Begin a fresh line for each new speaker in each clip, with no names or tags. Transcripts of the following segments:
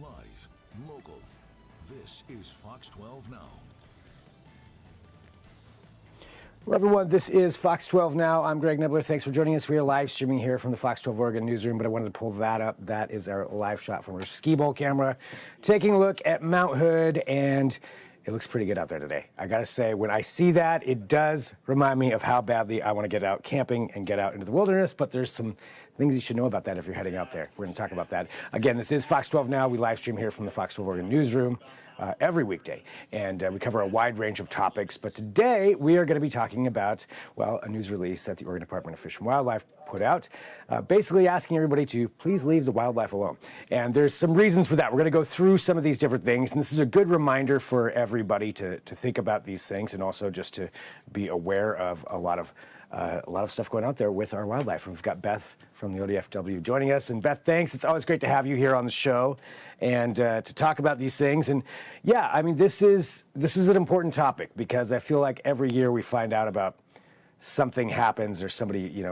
Live, local. This is Fox 12 Now.
Hello, everyone. This is Fox 12 Now. I'm Greg Nibbler. Thanks for joining us. We are live streaming here from the Fox 12 Oregon newsroom, but I wanted to pull that up. That is our live shot from our ski bowl camera, taking a look at Mount Hood, and it looks pretty good out there today. I got to say, when I see that, it does remind me of how badly I want to get out camping and get out into the wilderness, but there's some things you should know about that if you're heading out there. We're going to talk about that. Again, this is Fox 12 Now. We live stream here from the Fox 12 Oregon newsroom every weekday, and we cover a wide range of topics. But today, we are going to be talking about, well, a news release that the Oregon Department of Fish and Wildlife put out, basically asking everybody to please leave the wildlife alone. And there's some reasons for that. We're going to go through some of these different things, and this is a good reminder for everybody to think about these things, and also just to be aware of a lot of stuff going out there with our wildlife. And we've got Beth from the ODFW joining us. And Beth, thanks. It's always great to have you here on the show and to talk about these things. And yeah, I mean, this is an important topic because I feel like every year we find out about something happens or somebody,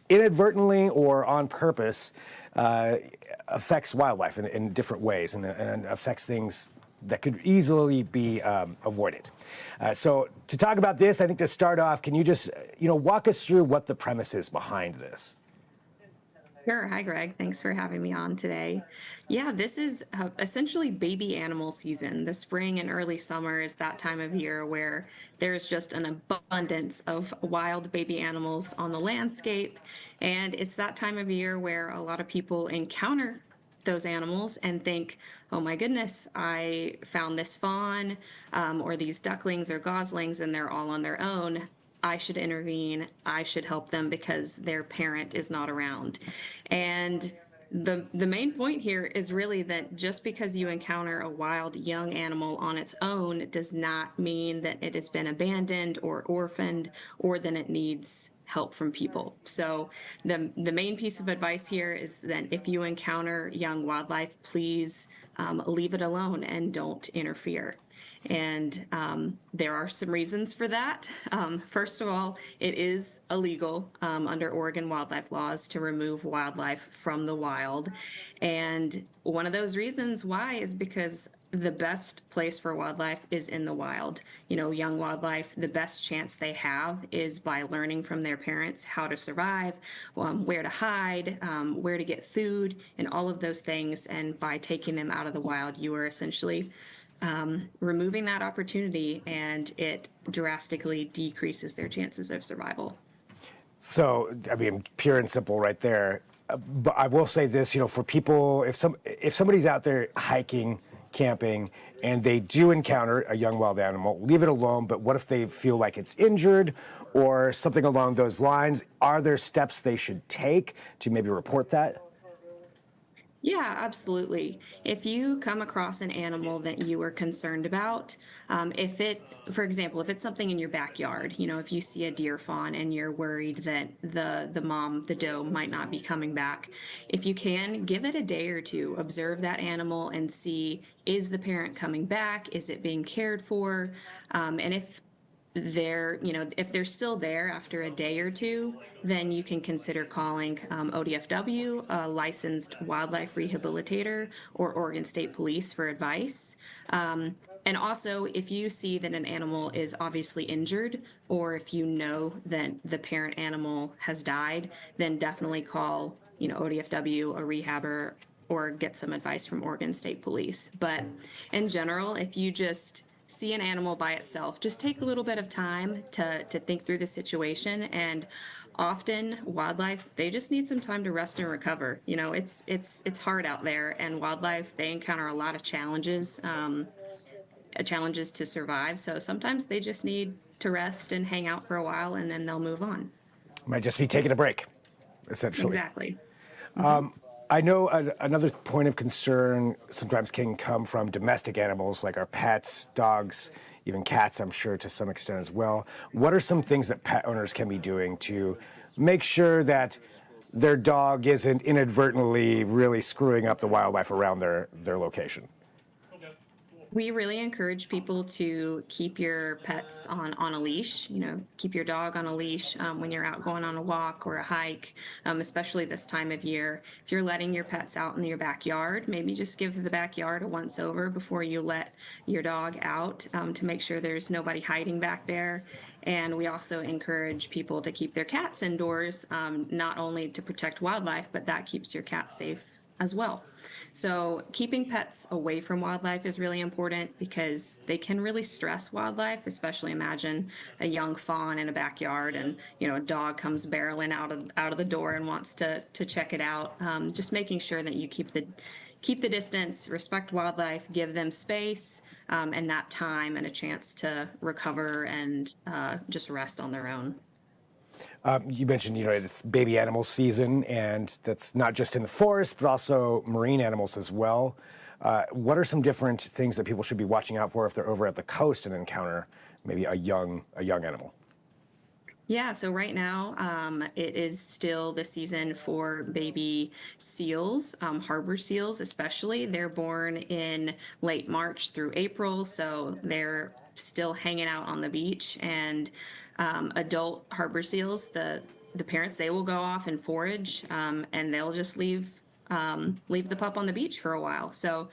inadvertently or on purpose affects wildlife in different ways and affects things that could easily be avoided. So to talk about this, I think to start off, can you just, walk us through what the premise is behind this?
Sure. Hi, Greg. Thanks for having me on today. Yeah, this is essentially baby animal season. The spring and early summer is that time of year where there's just an abundance of wild baby animals on the landscape. And it's that time of year where a lot of people encounter those animals and think, oh my goodness, I found this fawn or these ducklings or goslings and they're all on their own. I should intervene. I should help them because their parent is not around. And the main point here is really that just because you encounter a wild young animal on its own does not mean that it has been abandoned or orphaned or that it needs help from people. So the main piece of advice here is that if you encounter young wildlife, please leave it alone and don't interfere. And there are some reasons for that. First of all, it is illegal under Oregon wildlife laws to remove wildlife from the wild. And one of those reasons why is because the best place for wildlife is in the wild. Young wildlife, the best chance they have is by learning from their parents how to survive, where to hide, where to get food, and all of those things. And by taking them out of the wild, you are essentially removing that opportunity, and it drastically decreases their chances of survival. So,
I mean, pure and simple right there. But I will say this, for people, if somebody's out there hiking, camping, and they do encounter a young wild animal, leave it alone. But what if they feel like it's injured or something along those lines? Are there steps they should take to maybe report that?
Yeah, absolutely. If you come across an animal that you are concerned about, for example, if it's something in your backyard, if you see a deer fawn and you're worried that the doe might not be coming back, if you can, give it a day or two, observe that animal and see, is the parent coming back? Is it being cared for? And if they're still there after a day or two, then you can consider calling ODFW, a licensed wildlife rehabilitator, or Oregon State Police for advice. And also, if you see that an animal is obviously injured, or if you know that the parent animal has died, then definitely call, ODFW, a rehabber, or get some advice from Oregon State Police. But in general, if you just see an animal by itself, just take a little bit of time to think through the situation. And often wildlife, they just need some time to rest and recover. It's hard out there, and wildlife, they encounter a lot of challenges to survive. So sometimes they just need to rest and hang out for a while, and then they'll move on.
Might just be taking a break, essentially.
Exactly.
I know another point of concern sometimes can come from domestic animals like our pets, dogs, even cats, I'm sure, to some extent as well. What are some things that pet owners can be doing to make sure that their dog isn't inadvertently really screwing up the wildlife around their location?
We really encourage people to keep your pets on a leash. Keep your dog on a leash when you're out going on a walk or a hike, especially this time of year. If you're letting your pets out in your backyard, maybe just give the backyard a once over before you let your dog out to make sure there's nobody hiding back there. And we also encourage people to keep their cats indoors, not only to protect wildlife, but that keeps your cat safe as well. So keeping pets away from wildlife is really important because they can really stress wildlife, especially imagine a young fawn in a backyard and a dog comes barreling out of the door and wants to check it out. Just making sure that you keep the distance, respect wildlife, give them space, and that time and a chance to recover and just rest on their own.
You mentioned, it's baby animal season, and that's not just in the forest, but also marine animals as well. What are some different things that people should be watching out for if they're over at the coast and encounter maybe a young animal?
Yeah, so right now it is still the season for baby seals, harbor seals especially. They're born in late March through April, so they're still hanging out on the beach. And adult harbor seals, the parents, they will go off and forage, and they'll just leave the pup on the beach for a while. So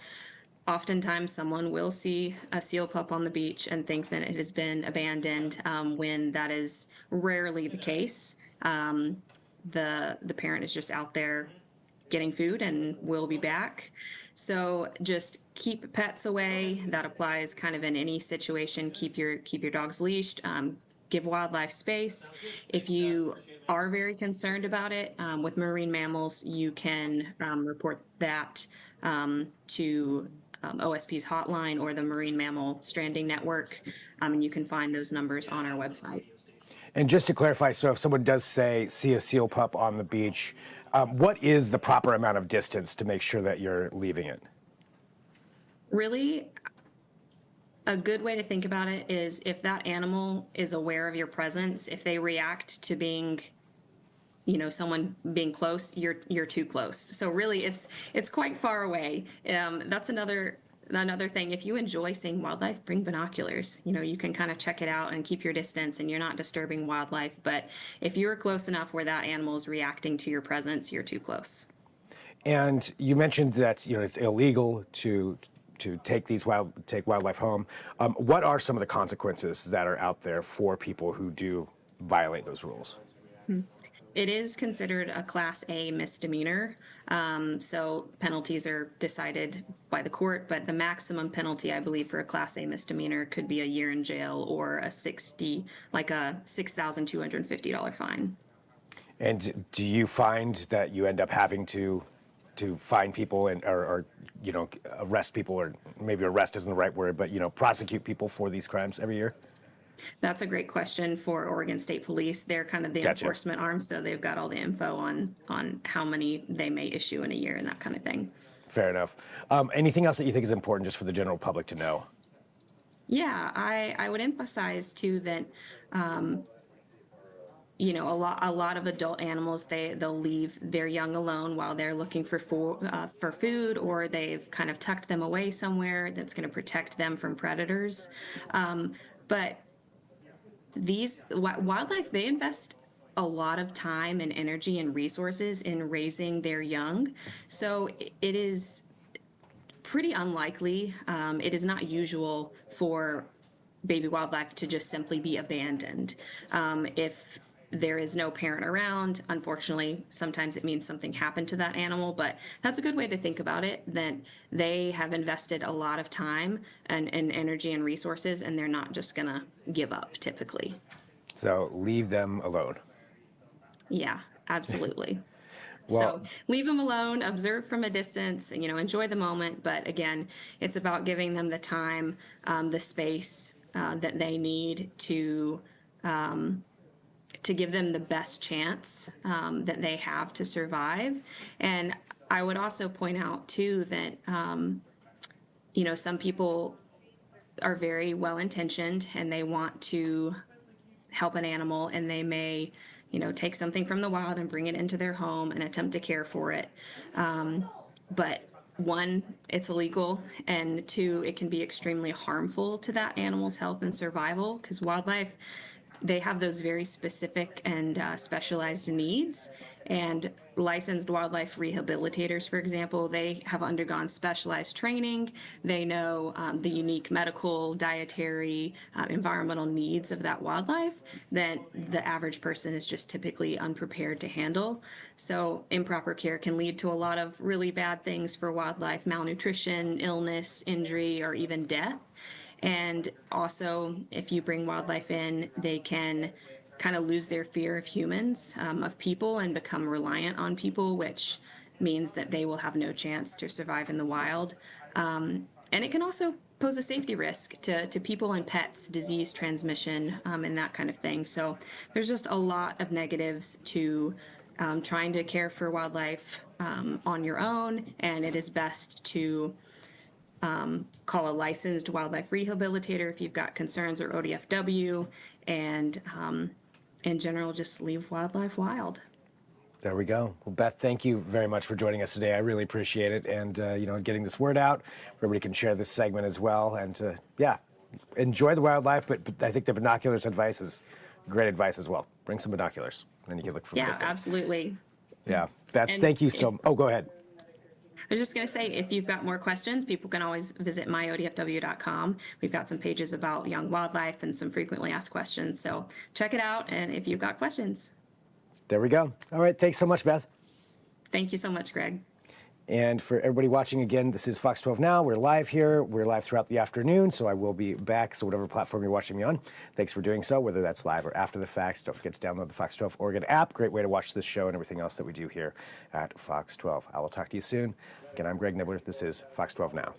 oftentimes, someone will see a seal pup on the beach and think that it has been abandoned, when that is rarely the case. The parent is just out there getting food and will be back. So just keep pets away. That applies kind of in any situation. Keep your dogs leashed. Give wildlife space. If you are very concerned about it with marine mammals, you can report that to OSP's hotline or the Marine Mammal Stranding Network, and you can find those numbers on our website.
And just to clarify, so if someone does see a seal pup on the beach, what is the proper amount of distance to make sure that you're leaving it?
Really, a good way to think about it is if that animal is aware of your presence, if they react to being someone being close, you're too close. So really it's quite far away. That's another thing. If you enjoy seeing wildlife, bring binoculars. You can kind of check it out and keep your distance and you're not disturbing wildlife. But if you're close enough where that animal is reacting to your presence, you're too close.
And you mentioned that it's illegal to take wildlife home. What are some of the consequences that are out there for people who do violate those rules?
It is considered a Class A misdemeanor, so penalties are decided by the court, but the maximum penalty, I believe, for a Class A misdemeanor could be a year in jail or a $6,250 fine.
And do you find that you end up having to fine people or arrest people, or maybe arrest isn't the right word, but prosecute people for these crimes every year?
That's a great question for Oregon State Police. They're kind of the
Gotcha.
enforcement arm, so they've got all the info on how many they may issue in a year and that kind of thing.
Fair enough. Anything else that you think is important just for the general public to know?
Yeah, I would emphasize too that a lot of adult animals, they'll leave their young alone while they're looking for food, or they've kind of tucked them away somewhere that's going to protect them from predators. But these wildlife, they invest a lot of time and energy and resources in raising their young. So it is pretty unlikely. It is not usual for baby wildlife to just simply be abandoned. If there is no parent around, unfortunately, sometimes it means something happened to that animal, but that's a good way to think about it, that they have invested a lot of time and energy and resources, and they're not just gonna give up typically.
So leave them alone.
Yeah, absolutely.
Well,
So leave them alone, observe from a distance, and enjoy the moment. But again, it's about giving them the time, the space that they need to give them the best chance that they have to survive. And I would also point out too that some people are very well intentioned and they want to help an animal, and they may take something from the wild and bring it into their home and attempt to care for it. But one, it's illegal, and two, it can be extremely harmful to that animal's health and survival because wildlife, they have those very specific and specialized needs. And licensed wildlife rehabilitators, for example, they have undergone specialized training. They know the unique medical, dietary, environmental needs of that wildlife that the average person is just typically unprepared to handle. So improper care can lead to a lot of really bad things for wildlife: malnutrition, illness, injury, or even death. And also, if you bring wildlife in, they can kind of lose their fear of humans, of people, and become reliant on people, which means that they will have no chance to survive in the wild. And it can also pose a safety risk to people and pets, disease transmission, and that kind of thing. So there's just a lot of negatives to trying to care for wildlife on your own, and it is best to call a licensed wildlife rehabilitator if you've got concerns, or ODFW, and in general, just leave wildlife wild.
There we go. Well, Beth, thank you very much for joining us today. I really appreciate it, and getting this word out. Everybody can share this segment as well, and enjoy the wildlife. But I think the binoculars advice is great advice as well. Bring some binoculars, and you can look for.
Yeah, absolutely.
Yeah, Beth, thank you so. Oh, go ahead.
I was just going to say, if you've got more questions, people can always visit myodfw.com. We've got some pages about young wildlife and some frequently asked questions. So check it out, and if you've got questions.
There we go. All right, thanks so much, Beth.
Thank you so much, Greg.
And for everybody watching, again, this is Fox 12 Now. We're live here. We're live throughout the afternoon, so I will be back. So whatever platform you're watching me on, thanks for doing so, whether that's live or after the fact. Don't forget to download the Fox 12 Oregon app. Great way to watch this show and everything else that we do here at Fox 12. I will talk to you soon. Again, I'm Greg Nibbler. This is Fox 12 Now.